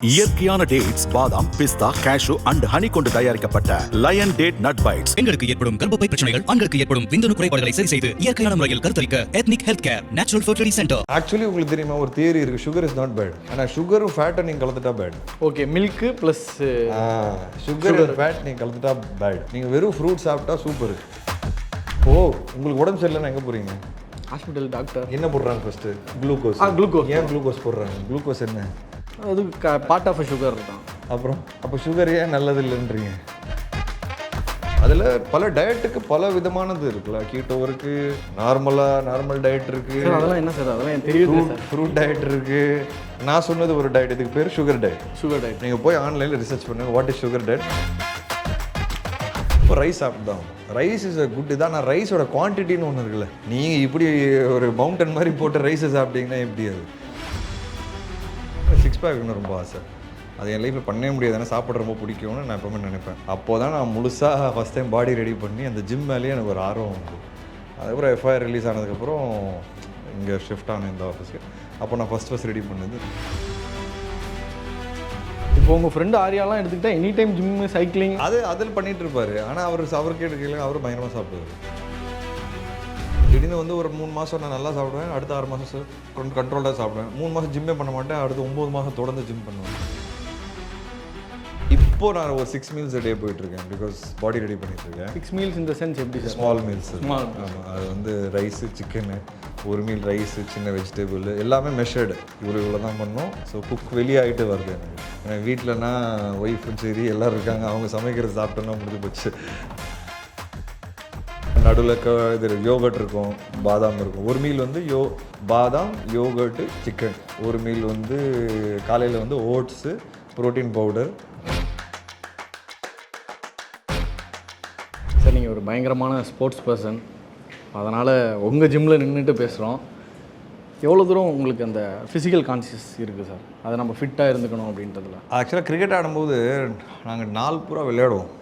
இயற்கையான டேட்ஸ், பாதாம், பிஸ்தா, கேஷு அண்ட் ஹனி கொண்டு தயாரிக்கப்பட்ட லயன் டேட் நட் பைட்ஸ். பெண்களுக்கு ஏற்படும் கர்ப்பப்பை பிரச்சனைகள், ஆண்களுக்கு ஏற்படும் விந்தணு குறைபாடுகளை சரி செய்து இயற்கையான முறையில் கருத்தரிக்க ethnic health care natural fertility centre. Actually உங்களுக்கு தெரியுமா, ஒரு தியரி இருக்கு, சுகர் இஸ் நாட் பேட். ஆனால் சுகரும் ஃபேட்டை நீங்கள் கலந்துட்டா bad. Okay, milk plus sugar fat நீங்கள் கலந்துட்டா பேட். நீங்கள் வெறும் ஃப்ரூட் சாப்பிட்டா சூப்பர். ஓ, உங்களுக்கு உடம்பு சரியில்லைன்னா எங்கே போகிறீங்க? ஹாஸ்பிட்டல் டாக்டர் என்ன போடுறாங்க ஃபர்ஸ்ட்? குளுக்கோஸ். குளுக்கோஸ். ஏன் குளுக்கோஸ் போடுறாங்க? குளுக்கோஸ் என்ன? அது பார்ட் ஆஃப் சுகர் தான். அப்புறம் அப்போ சுகர் ஏன் நல்லது இல்லைன்றீங்க? அதில் பல டயட்டுக்கு பல விதமானது இருக்குல்ல. கீட்டோ இருக்கு, நார்மல் டயட் இருக்கு, அதெல்லாம் என்ன சார், அதெல்லாம் எனக்கு தெரியுது சார். ஃப்ரூட் டயட் இருக்கு. நான் சொன்னது ஒரு டயட், இதுக்கு பேர் சுகர் டயட். சுகர் டயட் நீங்கள் போய் ஆன்லைனில் ரிசர்ச் பண்ணுங்க, வாட் இஸ் சுகர் டயட். இப்போ ரைஸ் சாப்பிட்டு ரைஸ் இஸ் அ குட் இதான். நான் ரைஸோட குவான்டிட்டின்னு ஒன்று இருக்குல்ல, நீங்கள் இப்படி ஒரு மவுண்டன் மாதிரி போட்டு ரைஸை சாப்பிட்டீங்கன்னா எப்படி? அது 6 பேக்னு ரொம்ப ஆசை. அது என் லைஃப்பில் பண்ணவே முடியாது. ஏன்னா சாப்பிட ரொம்ப பிடிக்கும்னு நான் எப்பவுமே நினைப்பேன். அப்போ தான் நான் முழுசாக ஃபஸ்ட் டைம் பாடி ரெடி பண்ணி அந்த ஜிம் மேலேயே எனக்கு ஒரு ஆர்வம் வந்து. அதுக்கப்புறம் எஃப்ஐஆர் ரிலீஸ் ஆனதுக்கப்புறம் இங்கே ஷிஃப்ட் ஆனேன் இந்த ஆஃபீஸ்க்கு. அப்போ நான் ஃபஸ்ட் ரெடி பண்ணது. இப்போ உங்கள் ஃப்ரெண்டு ஆரியாலாம் எடுத்துக்கிட்டா எனி டைம் ஜிம்மு, சைக்கிளிங் அதில் பண்ணிகிட்டு இருப்பார். ஆனால் அவர் கேட்டுக்கல, அவர் பயங்கரமாக சாப்பிடுவார். திடீர்னு வந்து ஒரு 3 மாதம் நான் நல்லா சாப்பிடுவேன், அடுத்த 6 மாதம் கண்ட்ரோலாக சாப்பிடுவேன். 3 மாதம் ஜிம்மே பண்ண மாட்டேன், அடுத்து 9 மாதம் தொடர்ந்து ஜிம் பண்ணுவேன். இப்போது நான் ஒரு 6 மீல்ஸ் டே போயிட்டுருக்கேன், பிகாஸ் பாடி ரெடி பண்ணிட்டுருக்கேன். 6 மீல்ஸ் இந்த சென்ஸ் எப்படி சார்? Small meals. Small. ஆமாம், அது வந்து ரைஸு, சிக்கனு, ஒரு மீல் ரைஸு, சின்ன வெஜிடபிள் எல்லாமே மெஷர்டு. இவ்வளோ தான் பண்ணோம். ஸோ குக் வெளியாகிட்டு வருது எனக்கு. எனக்கு வீட்டிலனா ஒய்ஃபும் சரி எல்லோரும் இருக்காங்க, அவங்க சமைக்கிறது சாப்பிட்டோன்னா முடிஞ்சு போச்சு. நடுவில் இது யோகர்ட் இருக்கும், பாதாம் இருக்கும். ஒரு மீல் வந்து பாதாம், யோகர்ட்டு, சிக்கன். ஒரு மீல் வந்து காலையில் வந்து ஓட்ஸு, ப்ரோட்டீன் பவுடர். சார், நீங்கள் ஒரு பயங்கரமான ஸ்போர்ட்ஸ் பர்சன், அதனால் உங்கள் ஜிம்மில் நின்றுட்டு பேசுகிறோம். எவ்வளோ தூரம் உங்களுக்கு அந்த ஃபிசிக்கல் கான்சியஸ் இருக்குது சார்? அதை நம்ம ஃபிட்டாக இருந்துக்கணும் அப்படின்றதுல. ஆக்சுவலாக கிரிக்கெட் ஆடும்போது நாங்கள் நாள் பூரா விளையாடுவோம்.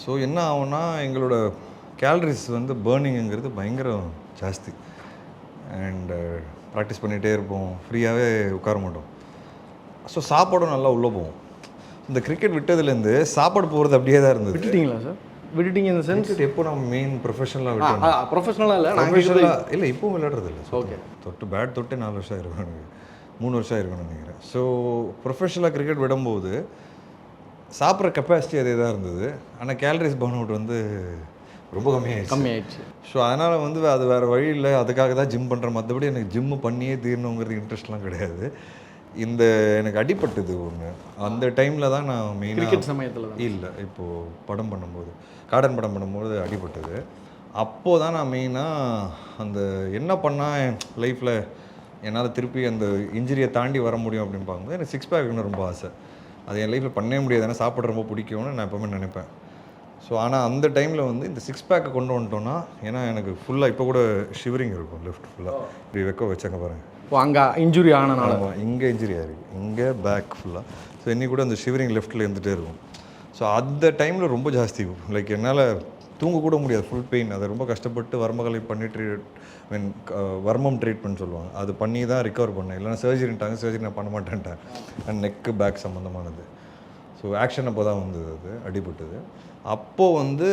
ஸோ என்ன ஆகும்னா, எங்களோட கேலரிஸ் வந்து பேர்னிங்கிறது பயங்கரம் ஜாஸ்தி. அண்டு ப்ராக்டிஸ் பண்ணிகிட்டே இருப்போம், ஃப்ரீயாகவே உட்கார மாட்டோம். ஸோ சாப்பாடும் நல்லா உள்ளே போவோம். இந்த கிரிக்கெட் விட்டதுலேருந்து சாப்பாடு போகிறது அப்படியே தான் இருந்தது. விட்டுட்டிங்களா சார்? விட்டுட்டிங்க இந்த சென்ஸ்? எப்போ நம்ம மெயின் ப்ரொஃபஷனலாக விட்டோம். ப்ரொஃபஷனலாக இல்லை, ப்ரொஃபஷனலாக இல்லை, இப்போவும் விளையாடுறது இல்லை. ஓகே, தொட்டு 4 வருஷம் இருக்கும் எனக்கு, 3 வருஷம் இருக்கும்னு நினைக்கிறேன். ஸோ ப்ரொஃபஷனலாக கிரிக்கெட் விடும்போது சாப்பிட்ற கெப்பாசிட்டி அதே தான் இருந்தது, ஆனால் கேலரிஸ் பர்ன் அவுட் வந்து ரொம்ப கம்மியாயிடுச்சு. ஸோ அதனால் வந்து அது வேறு வழி இல்லை, அதுக்காக தான் ஜிம் பண்ணுறேன். மற்றபடி எனக்கு ஜிம்மு பண்ணியே தீரணுங்கிறது இன்ட்ரெஸ்ட்லாம் கிடையாது. இந்த எனக்கு அடிப்பட்டது ஒன்று, அந்த டைமில் தான் நான் மெயினாக கிரிக்கெட் சமயத்தில் தான் இல்லை, இப்போது படம் பண்ணும்போது, கார்டன் படம் பண்ணும்போது அடிப்பட்டது. அப்போது தான் நான் மெயினாக அந்த என்ன பண்ணால் என் லைஃப்பில் என்னால் திருப்பி அந்த இன்ஜுரியை தாண்டி வர முடியும் அப்படின்னு பார்க்கும்போது எனக்கு 6 பேக்னு ரொம்ப ஆசை. அது என் லைஃப்பில் பண்ணவே முடியாது, ஏன்னா சாப்பிட ரொம்ப பிடிக்கும்னு நான் எப்போவுமே நினைப்பேன். ஸோ ஆனால் அந்த டைமில் வந்து இந்த 6 பேக்கை கொண்டு வந்துட்டோன்னா, ஏன்னா எனக்கு ஃபுல்லாக இப்போ கூட ஷிவரிங் இருக்கும் லெஃப்ட் ஃபுல்லாக. இப்படி வச்சாங்க பாருங்கள். இப்போ அங்கே இன்ஜுரி ஆனனால இங்கே இன்ஜுரி ஆகிருக்கு, இங்கே பேக் ஃபுல்லாக. ஸோ இன்னி கூட அந்த ஷிவரிங் லெஃப்ட்டில் இருந்துகிட்டே இருக்கும். ஸோ அந்த டைமில் ரொம்ப ஜாஸ்தி, லைக் என்னால் தூங்கக்கூட முடியாது, ஃபுல் பெயின். அதை ரொம்ப கஷ்டப்பட்டு வர்மகலை பண்ணி வர்மம் ட்ரீட்மெண்ட் சொல்லுவாங்க, அது பண்ணி தான் ரிகவர் பண்ணேன். இல்லைனா சர்ஜரின்ட்டாங்க, சர்ஜரி நான் பண்ண மாட்டேன்ட்டேன். அண்ட் நெக்கு பேக் சம்மந்தமானது. ஸோ ஆக்ஷன் அப்போ தான் வந்தது, அது அடிபட்டது. அப்போது வந்து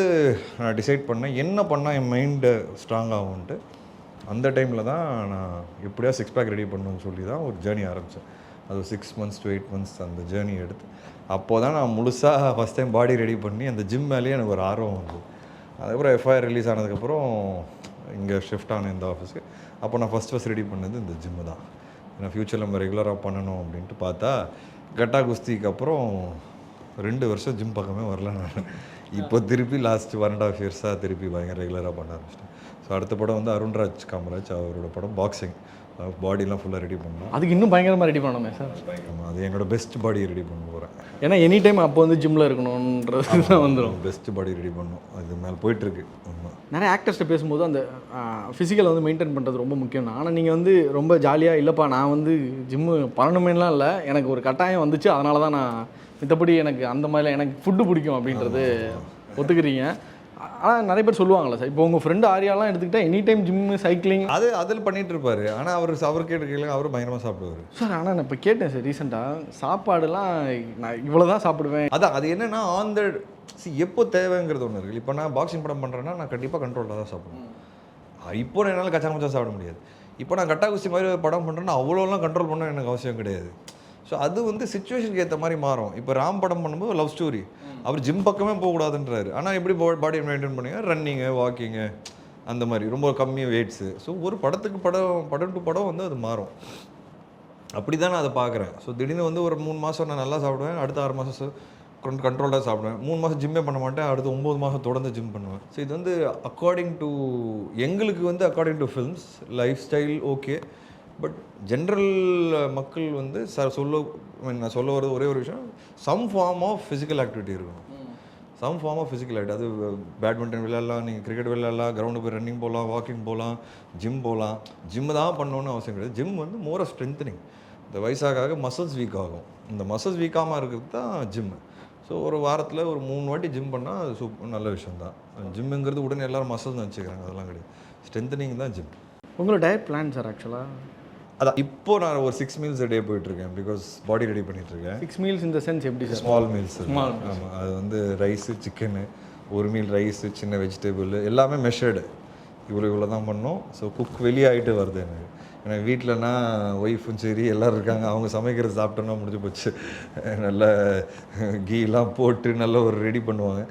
நான் டிசைட் பண்ணேன் என்ன பண்ணால் என் மைண்டு ஸ்ட்ராங் ஆகும்ன்ட்டு. அந்த டைமில் தான் நான் எப்படியா 6 பேக் ரெடி பண்ணணும்னு சொல்லி தான் ஒரு ஜேர்னி ஆரம்பித்தேன். அது 6 months to 8 months அந்த ஜேர்னி எடுத்து, அப்போ தான் நான் முழுசாக ஃபஸ்ட் டைம் பாடி ரெடி பண்ணி அந்த ஜிம் மேலேயே எனக்கு ஒரு ஆர்வம் வந்து. அதுக்கப்புறம் எஃப்ஐஆர் ரிலீஸ் ஆனதுக்கப்புறம் இங்கே ஷிஃப்ட் ஆனேன் இந்த ஆஃபீஸ்க்கு. அப்போ நான் ஃபஸ்ட் ரெடி பண்ணது இந்த ஜிம்மு தான். ஏன்னா ஃப்யூச்சரில் நம்ம ரெகுலராக பண்ணணும் அப்படின்ட்டு பார்த்தா, கட்டா குஸ்திக்கு அப்புறம் 2 வருஷம் ஜிம் பக்கமே வரல நான். இப்போ திருப்பி லாஸ்ட் 1.5 இயர்ஸாக திருப்பி பயங்கர ரெகுலராக பண்ண ஆரம்பிச்சிட்டேன். ஸோ அடுத்த படம் வந்து அருண்ராஜ் காமராஜ் அவரோட படம் பாக்ஸிங். பாடிலாம் ஃபுல்லாக ரெடி பண்ணலாம். அதுக்கு இன்னும் பயங்கரமாக ரெடி பண்ணணுமே சார்? ஆமாம், அது என்னோட பெஸ்ட் பாடியை ரெடி பண்ண போகிறேன். ஏன்னா எனி டைம் அப்போ வந்து ஜிம்மில் இருக்கணுன்றது தான் வந்துடும். பெஸ்ட் பாடி ரெடி பண்ணணும், அது மேலே போயிட்டுருக்கு. ஆமாம், நிறைய ஆக்டர்ஸ்ட்டு பேசும்போது அந்த ஃபிசிக்கலை வந்து மெயின்டைன் பண்ணுறது ரொம்ப முக்கியம் தான். ஆனால் நீங்கள் வந்து ரொம்ப ஜாலியாக, இல்லைப்பா நான் வந்து ஜிம்மு பண்ணணுமேலாம் இல்லை, எனக்கு ஒரு கட்டாயம் வந்துச்சு, அதனால தான் நான் மித்தபடி எனக்கு அந்த மாதிரிலாம் எனக்கு ஃபுட்டு பிடிக்கும் அப்படின்றது ஒத்துக்கிறீங்க. ஆனால் நிறைய பேர் சொல்லுவாங்களா சார், இப்போ உங்கள் ஃப்ரெண்டு ஆரியாலாம் எடுத்துக்கிட்டால் எனி டைம் ஜிம்மு சைக்கிளிங் அதில் பண்ணிட்டு இருப்பாரு. ஆனால் அவர் கேட்டு அவரும் பயங்கரமாக சாப்பிடுவார் சார். ஆனால் நான் இப்போ கேட்டேன் சார் ரீசெண்டாக, சாப்பாடுலாம் நான் இவ்வளோ தான் சாப்பிடுவேன். அதான் அது என்னன்னா ஆன் த எப்போ தேவைங்கிறது ஒன்று இருக்குது. இப்போ நான் பாக்ஸிங் படம் பண்ணுறேன்னா நான் கண்டிப்பாக கண்ட்ரோலாக தான் சாப்பிடுவேன். இப்போ என்னால் கச்சா மச்சா சாப்பிட முடியாது. இப்போ நான் கட்டா குஸ்தி மாதிரி படம் பண்ணுறேன்னா அவ்வளோலாம் கண்ட்ரோல் பண்ண எனக்கு அவசியம் கிடையாது. ஸோ அது வந்து சிச்சுவேஷனுக்கு ஏற்ற மாதிரி மாறும். இப்போ ராம் படம் பண்ணும்போது லவ் ஸ்டோரி, அவர் ஜிம் பக்கமே போகக்கூடாதுன்றாரு. ஆனால் எப்படி பாடியை மெயின்டைன் பண்ணுங்க, ரன்னிங்கு வாக்கிங்கு அந்த மாதிரி ரொம்ப கம்மி வெயிட்ஸு. ஸோ ஒரு படத்துக்கு படம் டு படம் வந்து அது மாறும். அப்படி தான் நான் அதை பார்க்குறேன். ஸோ திடீர்னு வந்து ஒரு 3 மாதம் நான் நல்லா சாப்பிடுவேன், அடுத்த 6 மாதம் கண்ட்ரோலாக சாப்பிடுவேன், 3 மாதம் ஜிம்மே பண்ண மாட்டேன், அடுத்து 9 மாதம் தொடர்ந்து ஜிம் பண்ணுவேன். ஸோ இது வந்து எங்களுக்கு வந்து according to films lifestyle okay. But general மக்கள் வந்து நான் சொல்ல வர்றது ஒரே ஒரு விஷயம், some form of physical activity இருக்கணும். Some form of physical activity, அது பேட்மிண்டன் விளையாடலாம், நீங்கள் கிரிக்கெட் விளையாடலாம், கிரவுண்டு போய் ரன்னிங் போகலாம், வாக்கிங் போகலாம், ஜிம் போகலாம். ஜிம்மு தான் பண்ணணுன்னு அவசியம் கிடையாது. ஜிம் வந்து மோர் ஆஃப் ஸ்ட்ரென்த்தனிங். இந்த வயசாக மசில்ஸ் வீக் ஆகும். இந்த மசில்ஸ் வீக்காமல் இருக்கிறது தான் ஜிம்மு. ஸோ ஒரு வாரத்தில் ஒரு 3 வாட்டி ஜிம் பண்ணால் அது நல்ல விஷயம் தான். ஜிம்முங்கிறது உடனே எல்லோரும் மசில்ஸ் நினச்சிக்கிறாங்க, அதெல்லாம் கிடையாது. ஸ்ட்ரென்த்தனிங் தான் ஜிம். உங்களோட டயட் பிளான் சார் ஆக்சுவலாக அதான் இப்போ நான் ஒரு 6 மீல்ஸ் டே போயிட்டுருக்கேன். பிகாஸ் பாடி ரெடி பண்ணிகிட்ருக்கேன். 6 மீல்ஸ் இந்த சென்ஸ் எப்படி சார்? Small meals. ஆமாம், அது வந்து ரைஸு, சிக்கனு, ஒரு மீல் ரைஸு, சின்ன வெஜிடபிள் எல்லாமே மெஷர்டு. இவ்வளோ தான் பண்ணோம். ஸோ குக் வெளியாகிட்டு வருது எனக்கு. எனக்கு வீட்டிலனா ஒய்ஃபும் சரி எல்லோரும் இருக்காங்க, அவங்க சமைக்கிறது சாப்பிட்டோன்னா முடிஞ்சு போச்சு. நல்ல கீலாம் போட்டு நல்ல ஒரு ரெடி பண்ணுவாங்க.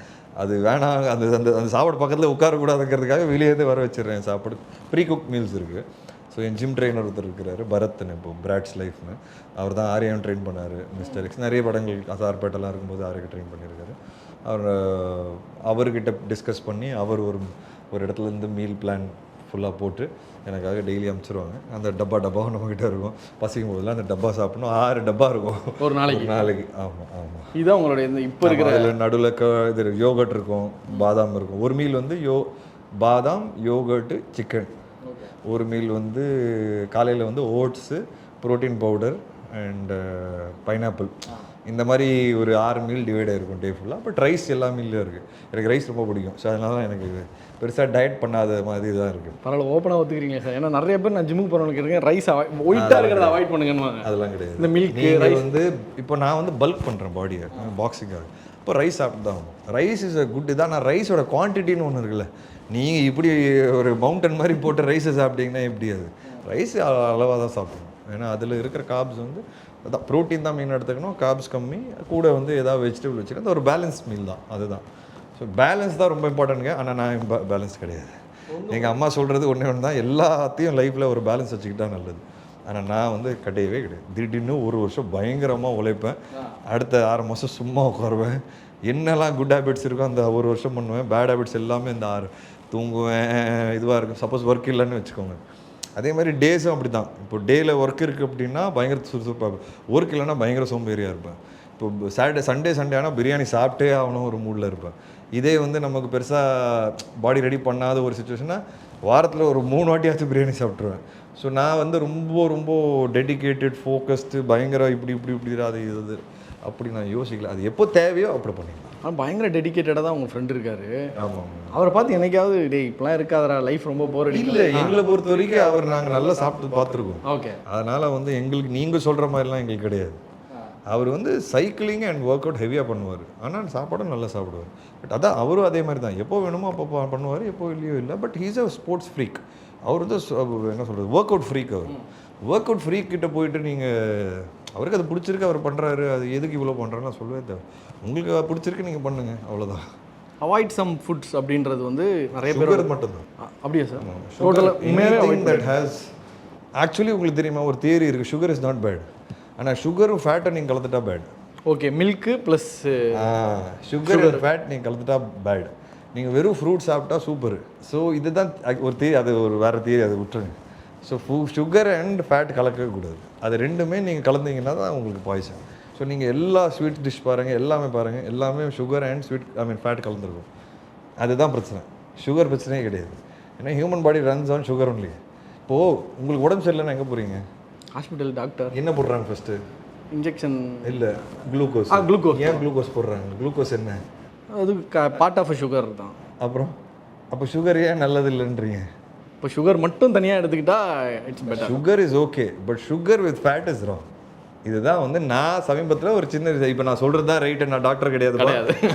அது வேணாம், அந்த அந்த அந்த சாப்பாடு பக்கத்தில் உட்காரக்கூடாதுங்கிறதுக்காக வெளியேருந்து வர வச்சிடுறேன் சாப்பாடு. ப்ரீ குக் மீல்ஸ் இருக்குது. ஸோ என் ஜிம் ட்ரெயினர் ஒருத்தர் இருக்கிறாரு, பரத்னு, இப்போ பிராட்ஸ் லைஃப்னு. அவர் தான் ஆரியாவும் ட்ரெயின் பண்ணார், மிஸ்டர் எக்ஸ் நிறைய படங்கள் அசார்பேட்டெல்லாம் இருக்கும்போது ஆரியா ட்ரெயின் பண்ணியிருக்காரு. அவர்கிட்ட டிஸ்கஸ் பண்ணி அவர் ஒரு இடத்துலேருந்து மீல் பிளான் ஃபுல்லாக போட்டு எனக்காக டெய்லி அனுப்பிச்சிருவாங்க. அந்த டப்பாவும் நம்மக்கிட்ட இருக்கும். பசிக்கும் போதெல்லாம் அந்த டப்பா சாப்பிடணும். 6 டப்பா இருக்கும் ஒரு நாளைக்கு. ஆமாம். இதுதான் உங்களுடைய இந்த இப்போ இருக்கிற அதில் நடுவில் இது யோகட் இருக்கும், பாதாம் இருக்கும். ஒரு மீல் வந்து பாதாம், யோகர்ட்டு, சிக்கன். ஒரு மீல் வந்து காலையில் வந்து oats, protein powder and pineapple. இந்த மாதிரி ஒரு 6 மீல் டிவைட் ஆகிருக்கும் டே ஃபுல்லாக. பட் ரைஸ் எல்லா மீல்லையும் இருக்குது. எனக்கு ரைஸ் ரொம்ப பிடிக்கும். ஸோ அதனால தான் எனக்கு பெருசாக டயட் பண்ணாத மாதிரி தான் இருக்குது. பரவாயில்ல, ஓப்பனாக ஒத்துக்கிறீங்க சார். ஏன்னா நிறைய பேர் நான் ஜிம்முக்கு போகிறவங்களுக்கு இருக்கேன், ரைஸ் ஒயிட்டாக இருக்கிறத அவாய்ட் பண்ணுங்கன்னு. அதெல்லாம் கிடையாது. இந்த மில்க் ரைஸ் வந்து இப்போ நான் வந்து பல்க் பண்ணுறேன் பாடியை பாக்ஸிங்காக. இப்போ ரைஸ் சாப்பிட்டு தான் ஆகும். Rice is a good. இதான் நான் ரைஸோட குவான்டிட்டின்னு ஒன்று இருக்குல்ல. நீங்கள் இப்படி ஒரு மவுண்டன் மாதிரி போட்டு ரைஸை சாப்பிட்டீங்கன்னா எப்படி? அது ரைஸ் அளவாக தான் சாப்பிடணும். ஏன்னா அதில் இருக்கிற கார்ப்ஸ் வந்து அதான் ப்ரோட்டீன் தான் மெயின் எடுத்துக்கணும், கார்ப்ஸ் கம்மி, கூட வந்து ஏதாவது வெஜிடபிள் வச்சுக்கணும். அது ஒரு பேலன்ஸ் மீல் தான், அதுதான். ஸோ பேலன்ஸ் தான் ரொம்ப இம்பார்ட்டன்ட்ங்க. ஆனால் நான் பேலன்ஸ் கிடையாது. எங்கள் அம்மா சொல்கிறது ஒன்று தான், எல்லாத்தையும் லைஃப்பில் ஒரு பேலன்ஸ் வச்சுக்கிட்டா நல்லது. ஆனால் நான் வந்து கிடையவே கிடையாது. திடீர்னு ஒரு வருஷம் பயங்கரமாக உழைப்பேன், அடுத்த 6 மாதம் சும்மா உட்காருவேன். என்னெல்லாம் குட் ஹேபிட்ஸ் இருக்கோ அந்த ஒரு வருஷம் பண்ணுவேன். பேட் ஹேபிட்ஸ் எல்லாமே இந்த தூங்குவேன், இதுவாக இருக்கும். சப்போஸ் ஒர்க் இல்லைன்னு வச்சுக்கோங்க. அதே மாதிரி டேஸும் அப்படி தான். இப்போ டேயில் ஒர்க் இருக்குது அப்படின்னா பயங்கர சுறுசுறுப்பாக, ஒர்க் இல்லைன்னா பயங்கர சோம்பேறியாக இருப்பேன். இப்போ சண்டே ஆனால் பிரியாணி சாப்பிட்டே ஆகணும் ஒரு மூடில் இருப்பேன். இதே வந்து நமக்கு பெருசாக பாடி ரெடி பண்ணாத ஒரு சுச்சுவேஷனாக வாரத்தில் ஒரு 3 வாட்டியாச்சும் பிரியாணி சாப்பிட்ருவேன். ஸோ நான் வந்து ரொம்ப டெடிக்கேட்டட், ஃபோக்கஸ்டு, பயங்கர இப்படி அது இது அப்படி நான் யோசிக்கல. அது எப்போ தேவையோ அப்படி பண்ணிக்கலாம். ஆனால் பயங்கர டெடிக்கேட்டடாக தான் உங்கள் ஃப்ரெண்டு இருக்காரு. ஆமாம். அவரை பார்த்து என்னைக்காவது டேய் இப்பெல்லாம் இருக்காதரா, லைஃப் ரொம்ப போர் அடிக்கல? இல்லை, எங்களை பொறுத்த வரைக்கும் அவர் நாங்கள் நல்லா சாப்பிட்டு பார்த்துருக்கோம். ஓகே. அதனால் வந்து எங்களுக்கு நீங்கள் சொல்கிற மாதிரிலாம் எங்களுக்கு கிடையாது. அவர் வந்து சைக்கிளிங் அண்ட் ஒர்க் அவுட் ஹெவியாக பண்ணுவார். ஆனால் சாப்பாடும் நல்லா சாப்பிடுவார். பட் அதான் அவரும் அதே மாதிரி தான், எப்போ வேணுமோ அப்போ பண்ணுவார், எப்போ இல்லையோ இல்லை. But he's a sports freak. அவர் வந்து என்ன சொல்கிறது, ஒர்க் அவுட் ஃப்ரீக். அவர் ஒர்க் அவுட் ஃப்ரீக் கிட்ட போயிட்டு நீங்கள் அவருக்கு அது பிடிச்சிருக்கு, அவர் பண்ணுறாரு, அது எதுக்கு இவ்வளோ பண்ணுறாருன்னு சொல்லவே தேவை. உங்களுக்கு பிடிச்சிருக்கு, நீங்கள் பண்ணுங்கள், அவ்வளோதான். அவாய்ட் சம் ஃபுட்ஸ் அப்படின்றது வந்து நிறைய பேர் மட்டும்தான். அப்படியே சார்? தட் ஹேஸ் ஆக்சுவலி உங்களுக்கு தெரியுமா, ஒரு தியரி இருக்குது, சுகர் இஸ் நாட் பேட். ஆனால் சுகரும் ஃபேட்டை நீங்கள் கலந்துட்டா bad. Okay, milk plus sugar fat நீங்கள் கலந்துட்டா பேட். நீங்கள் வெறும் ஃப்ரூட் சாப்பிட்டா சூப்பர். ஸோ இதுதான் ஒரு தியரி, அது ஒரு வேறு தியரி, அதை விட்டுருங்க. ஸோ சுகர் அண்ட் ஃபேட் கலக்கவே கூடாது. அது ரெண்டுமே நீங்கள் கலந்தீங்கன்னா தான் உங்களுக்கு பாய்சன். ஸோ நீங்கள் எல்லா ஸ்வீட் டிஷ் பாருங்கள், எல்லாமே சுகர் அண்ட் ஃபேட் கலந்துருக்கும். அதுதான் பிரச்சனை. சுகர் பிரச்சனையே கிடையாது. ஏன்னா human body runs on sugar only. இப்போது உங்களுக்கு உடம்பு சரியில்லைன்னா எங்கே போகிறீங்க? ஹாஸ்பிட்டல். டாக்டர் என்ன போடுறாங்க ஃபஸ்ட்டு? இன்ஜெக்ஷன் இல்லை, குளுக்கோஸ். ஏன் குளுக்கோஸ் போடுறாங்க? குளுக்கோஸ் என்ன? அது பார்ட் ஆஃப் சுகர் தான். அப்புறம் அப்போ சுகர் ஏன் நல்லது இல்லைன்றீங்க? இப்போ சுகர் மட்டும் தனியாக எடுத்துக்கிட்டா it's better. Sugar is okay, but sugar with fat is wrong. இதுதான் வந்து நான் சமீபத்தில் ஒரு சின்ன இப்போ நான் சொல்கிறது தான் ரைட்டு, நான் டாக்டர் கிடையாது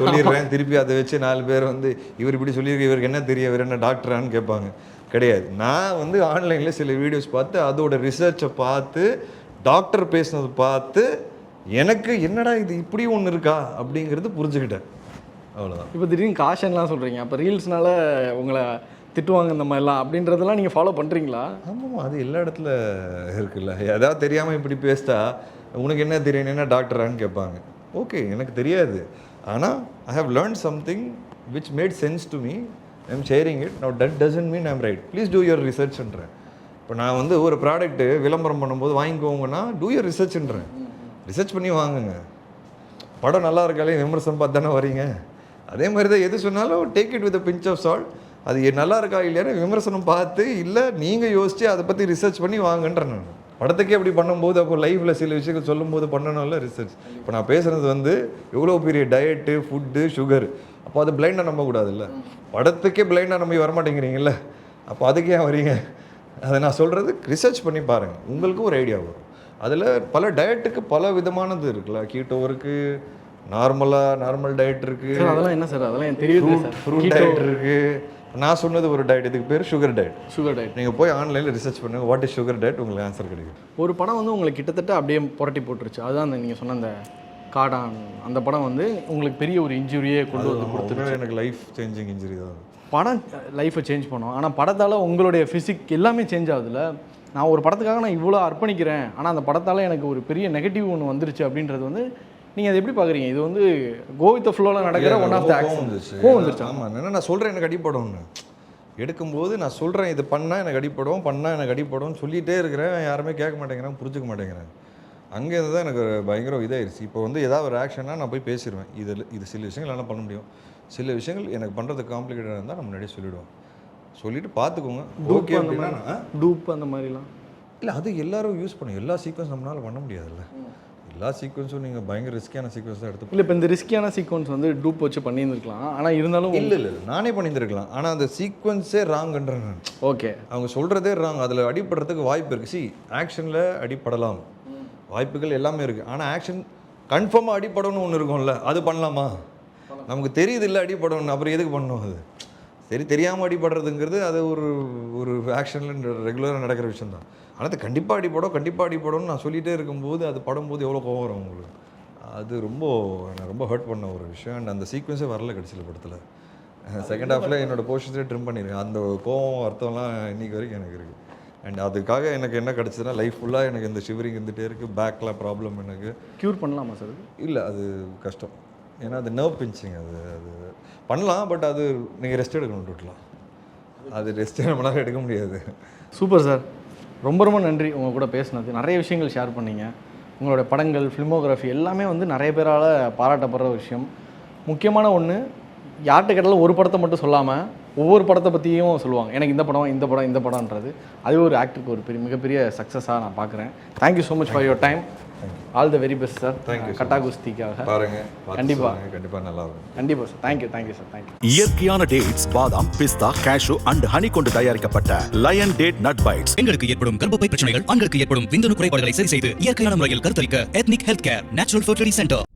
சொல்லிடுறேன். திருப்பி அதை வச்சு 4 பேர் வந்து இவர் இப்படி சொல்லியிருக்கு, இவருக்கு என்ன தெரியும், இவர் என்ன டாக்டரான்னு கேட்பாங்க. கிடையாது. நான் வந்து ஆன்லைனில் சில வீடியோஸ் பார்த்து அதோட ரிசர்ச்சை பார்த்து டாக்டர் பேசினது பார்த்து எனக்கு என்னடா இது இப்படி ஒன்று இருக்கா அப்படிங்கிறது புரிஞ்சுக்கிட்டேன். அவ்வளோதான். இப்போ திடீர்னு காஷன்லாம் சொல்கிறீங்க, அப்போ ரீல்ஸ்னால உங்களை திட்டுவாங்க இந்த மாதிரிலாம் அப்படின்றதெல்லாம் நீங்கள் ஃபாலோ பண்ணுறீங்களா? ஆமாம், அது எல்லா இடத்துல இருக்குல்ல. ஏதாவது தெரியாமல் இப்படி பேசிட்டா உனக்கு என்ன தெரியும், என்ன டாக்டரான்னு கேட்பாங்க. ஓகே, எனக்கு தெரியாது, ஆனால் I have learn something which made sense to me, I am sharing it. Now that doesn't mean I am right. Please do your ரிசர்ச்ன்றேன். இப்போ நான் வந்து ஒரு ப்ராடக்ட்டு விளம்பரம் பண்ணும்போது வாங்கிக்கோங்கன்னா டூ யுவர் ரிசர்ச்ன்றேன். ரிசர்ச் பண்ணி வாங்குங்க. படம் நல்லா இருக்காலே விமர்சனம் பார்த்து தானே வரீங்க. அதே மாதிரி தான் எது சொன்னாலும் take it with pinch of salt. அது நல்லா இருக்கா இல்லையானு விமர்சனம் பார்த்து இல்லை நீங்கள் யோசித்து அதை பற்றி ரிசர்ச் பண்ணி வாங்கன்றேன். நான் படத்துக்கே அப்படி பண்ணும்போது அப்போ லைஃப்பில் சில விஷயங்கள் சொல்லும்போது பண்ணணும்ல ரிசர்ச். இப்போ நான் பேசுகிறது வந்து எவ்வளோ பெரிய டயட்டு, ஃபுட்டு, சுகர். அப்போ அது பிளைண்டாக நம்பக்கூடாதுல்ல. படத்துக்கே பிளைண்டாக நம்பி வரமாட்டேங்கிறீங்கள, அப்போ அதுக்கே ஏன் வரீங்க? அதை நான் சொல்கிறது ரிசர்ச் பண்ணி பாருங்கள், உங்களுக்கும் ஒரு ஐடியா வரும். அதில் பல டயட்டுக்கு பல விதமானது இருக்குல்ல. கீட்டோ இருக்குது, நார்மல் டயட் இருக்குது. அதெல்லாம் என்ன சார்? அதெல்லாம் எனக்கு தெரியுது சார். ஃப்ரூட் டயட் இருக்குது. நான் சொன்னது ஒரு டயட், இதுக்கு பேர் சுகர் டயட். Sugar diet. நீங்கள் போய் ஆன்லைனில் ரிசர்ச் பண்ணுங்கள், வாட் இஸ் சுகர் டயட், உங்களுக்கு ஆன்சர் கிடைக்கும். ஒரு படம் வந்து உங்களுக்கு கிட்டத்தட்ட அப்படியே புரட்டி போட்டுருச்சு, அதுதான் அந்த நீங்கள் சொன்ன அந்த காடான். அந்த படம் வந்து உங்களுக்கு பெரிய ஒரு இன்ஜுரியே கொண்டு வந்து கொடுத்துருச்சு. எனக்கு லைஃப் சேஞ்சிங் இன்ஜுரி தான். படம் லைஃப்பை சேஞ்ச் பண்ணோம், ஆனால் படத்தால் உங்களுடைய ஃபிசிக் எல்லாமே சேஞ்ச் ஆகுதுல்ல. நான் ஒரு படத்துக்காக நான் இவ்வளோ அர்ப்பணிக்கிறேன், ஆனால் அந்த படத்தால் எனக்கு ஒரு பெரிய நெகட்டிவ் ஒன்று வந்துருச்சு அப்படின்றது வந்து நீங்கள் அதை எப்படி பார்க்குறீங்க? இது வந்து கோ வித் ஃப்ளோவில் நடக்கிற ஒன் ஆஃப் த ஆக்ஷன். வந்துருச்சு. ஆமாம், என்ன நான் சொல்கிறேன் எனக்கு அடிப்படும்னு எடுக்கும்போது நான் சொல்கிறேன், இது பண்ணால் எனக்கு எனக்கு அடிப்படும்னு சொல்லிகிட்டே இருக்கிறேன். யாருமே கேட்க மாட்டேங்கிறாங்க, புரிஞ்சுக்க மாட்டேங்கிறேன். அங்கேருந்து தான் எனக்கு பயங்கர இதாகிடுச்சு. இப்போ வந்து ஏதாவது ஒரு ஆக்ஷன்னா நான் போய் பேசிடுவேன். இது சில விஷயங்கள் எல்லாம் பண்ண முடியும், சில விஷயங்கள் எனக்கு பண்ணுறதுக்கு காம்ப்ளிகேட்டடாக இருந்தால் நம்ம முன்னாடியே சொல்லிவிடுவோம். சொல்லிவிட்டு பார்த்துக்கோங்க. ஓகே அப்படின்னா டூப் அந்த மாதிரிலாம் இல்லை, அது எல்லோரும் யூஸ் பண்ணும். எல்லா சீக்வன்ஸ் நம்மளால் பண்ண முடியாதுல்ல. எல்லா சீக்வன்ஸும் நீங்கள் பயங்கர ரிஸ்கியான சீக்வன்ஸ் தான் எடுத்து. இல்லை, இப்போ இந்த ரிஸ்கியான சீக்வன்ஸ் வந்து டூப் வச்சு பண்ணியிருந்துருக்கலாம், ஆனால் இருந்தாலும் இல்லை நானே பண்ணியிருந்துருக்கலாம். ஆனால் அந்த சீக்வன்ஸே ராங்கன்றேன் நான். ஓகே, அவங்க சொல்கிறதே ராங். அதில் அடிப்படுறதுக்கு வாய்ப்பு இருக்குது. ஆக்ஷனில் அடிப்படலாம், வாய்ப்புகள் எல்லாமே இருக்குது. ஆனால் ஆக்ஷன் கன்ஃபார்மாக அடிப்படணும்னு ஒன்று இருக்கும்ல, அது பண்ணலாமா? நமக்கு தெரியுது இல்லை அடிப்படணும், அப்புறம் எதுக்கு பண்ணணும்? அது சரி, தெரியாமல் அடிப்படுறதுங்கிறது அது ஒரு ஆக்ஷனில் ரெகுலராக நடக்கிற விஷயம் தான். ஆனால் அது கண்டிப்பாக அடிப்படணும்னு நான் சொல்லிகிட்டே இருக்கும்போது அது படும்போது எவ்வளோ கோவம் வரும் உங்களுக்கு. அது ரொம்ப ஹர்ட் பண்ண ஒரு விஷயம். அண்ட் அந்த சீக்வன்ஸே வரல கடைசியில் படத்தில். செகண்ட் ஹாஃபில் என்னோடய போர்ஷன்ஸே ட்ரிம் பண்ணியிருக்கேன். அந்த கோவம் அர்த்தம்லாம் இன்றைக்கி வரைக்கும் எனக்கு இருக்குது. அண்ட் அதுக்காக எனக்கு என்ன கிடச்சிதுன்னா லைஃப் ஃபுல்லாக எனக்கு இந்த ஷிவரிங் இருந்துகிட்டே இருக்குது. பேக்கில் ப்ராப்ளம் எனக்கு. க்யூர் பண்ணலாமா சார்? இல்லை, அது கஷ்டம். ஏன்னா அது நர்வ் பிஞ்சிங். அது பண்ணலாம், பட் அது நீங்கள் ரெஸ்ட் எடுக்கணும். டோட்டலாக அது ரெஸ்ட்டே நம்மளால் எடுக்க முடியாது. சூப்பர் சார், ரொம்ப நன்றி உங்கள் கூட பேசினது. நிறைய விஷயங்கள் ஷேர் பண்ணிங்க. உங்களோட படங்கள், ஃபிலிமோகிராஃபி எல்லாமே வந்து நிறைய பேரால் பாராட்டப்படுற விஷயம். முக்கியமான ஒன்று, யார்கிட்ட கேட்டாலும் ஒரு படத்தை மட்டும் சொல்லாமல் ஒவ்வொரு படத்தை பற்றியும் சொல்லுவாங்க. எனக்கு இந்த படம்ன்றது அது ஒரு ஆக்டருக்கு ஒரு மிகப்பெரிய சக்ஸஸாக நான் பார்க்குறேன். Thank you so much for your time. All the very best sir. Thank you. கட்டா குஸ்திக்காக பாருங்க, கண்டிப்பாக நல்லா இருக்கும். கண்டிப்பாக சார். Thank you sir. தேங்க்யூ. இயற்கையான டேட்ஸ், பாதாம், பிஸ்தா, கேஷு அண்ட் ஹனி கொண்டு தயாரிக்கப்பட்ட லயன் டேட் நட் பைட்ஸ். பெண்களுக்கு ஏற்படும் கர்ப்பப்பை பிரச்சனைகள், ஆண்களுக்கு ஏற்படும் விந்தணு குறைபாடுகளை சரி செய்து இயற்கையான முறையில் கருத்தரிக்க ethnic health care natural fertility centre.